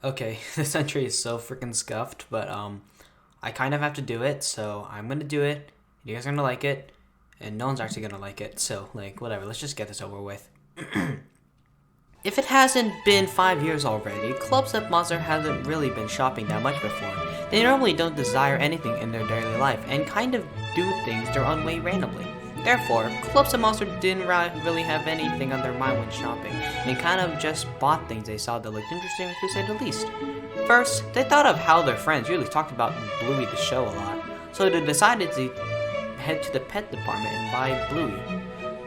Okay, this entry is so freaking scuffed, but I kind of have to do it, so I'm gonna do it. You guys are gonna like it, and no one's actually gonna like it, so like whatever. Let's just get this over with. If it hasn't been 5 years already, Clubs Up Monster hasn't really been shopping that much before. They normally don't desire anything in their daily life and kind of do things their own way randomly. Therefore, Clubs Up Monster didn't really have anything on their mind when shopping, and they kind of just bought things they saw that looked interesting, to say the least. First, they thought of how their friends usually talked about Bluey the show a lot, so they decided to head to the pet department and buy Bluey.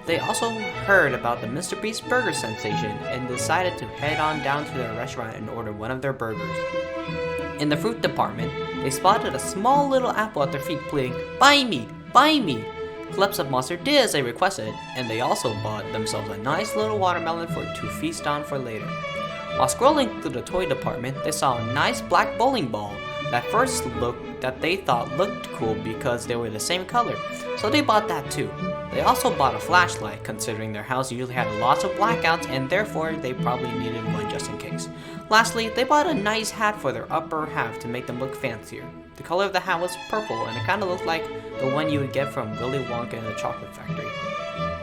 They also heard about the Mr. Beast burger sensation and decided to head on down to their restaurant and order one of their burgers. In the fruit department, they spotted a small little apple at their feet pleading, "Buy me! Buy me!" Clubs Up Monster did as they requested, and they also bought themselves a nice little watermelon to feast on for later. While scrolling through the toy department, they saw a nice black bowling ball that they thought looked cool because they were the same color, so they bought that too. They also bought a flashlight, considering their house usually had lots of blackouts and therefore they probably needed one just in case. Lastly, they bought a nice hat for their upper half to make them look fancier. The color of the hat was purple and it kind of looked like the one you would get from Willy Wonka in the Chocolate Factory.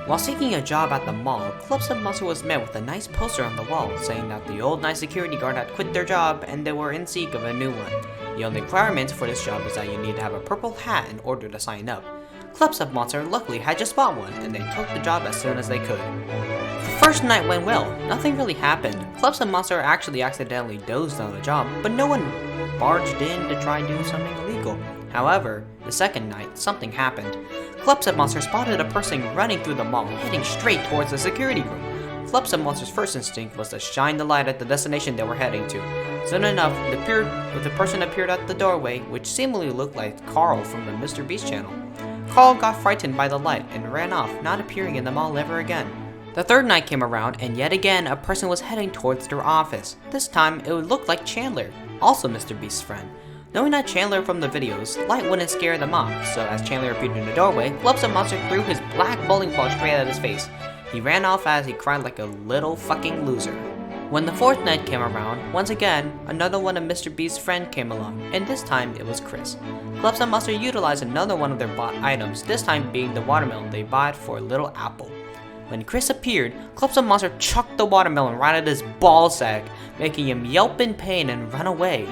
While seeking a job at the mall, Clubs Up Monster was met with a nice poster on the wall saying that the old night security guard had quit their job and they were in seek of a new one. The only requirement for this job is that you need to have a purple hat in order to sign up. Clubs Up Monster luckily had just bought one and they took the job as soon as they could. The first night went well, nothing really happened. Clubs Up Monster actually accidentally dozed on the job, but no one barged in to try doing something illegal. However, the second night, something happened. Clubs Up Monster spotted a person running through the mall, heading straight towards the security room. Clubs Up Monster's first instinct was to shine the light at the destination they were heading to. Soon enough, the person appeared at the doorway, which seemingly looked like Carl from the Mr. Beast channel. Carl got frightened by the light and ran off, not appearing in the mall ever again. The third night came around, and yet again a person was heading towards their office. This time, it would look like Chandler, also Mr. Beast's friend. Knowing that Chandler from the videos, light wouldn't scare them off, so as Chandler appeared in the doorway, Clubs Up Monster threw his black bowling ball straight at his face. He ran off as he cried like a little fucking loser. When the fourth night came around, once again, another one of Mr. Beast's friends came along, and this time it was Chris. Clubs Up Monster utilized another one of their bought items, this time being the watermelon they bought for a little apple. When Chris appeared, Clubs Up Monster chucked the watermelon right at his ballsack, making him yelp in pain and run away.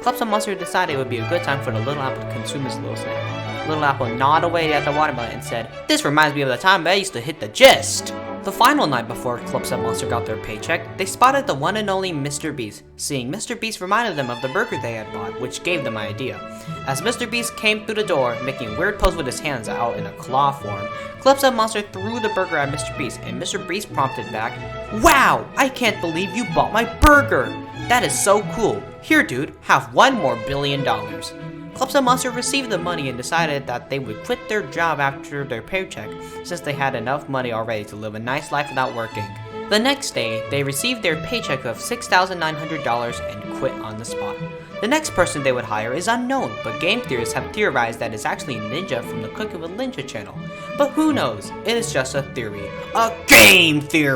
Clubs Up Monster decided it would be a good time for the little apple to consume his little snack. Little apple gnawed away at the watermelon and said, "This reminds me of the time I used to hit the gist." The final night before Clubs Up Monster got their paycheck, they spotted the one and only Mr. Beast. Seeing Mr. Beast reminded them of the burger they had bought, which gave them an idea. As Mr. Beast came through the door, making a weird pose with his hands out in a claw form, Clubs Up Monster threw the burger at Mr. Beast, and Mr. Beast prompted back, "Wow, I can't believe you bought my burger! That is so cool! Here dude, have $1 more billion." Clubs Up Monster received the money and decided that they would quit their job after their paycheck, since they had enough money already to live a nice life without working. The next day, they received their paycheck of $6,900 and quit on the spot. The next person they would hire is unknown, but game theorists have theorized that it's actually Ninja from the Cooking with Ninja channel. But who knows? It is just a theory. A game theory!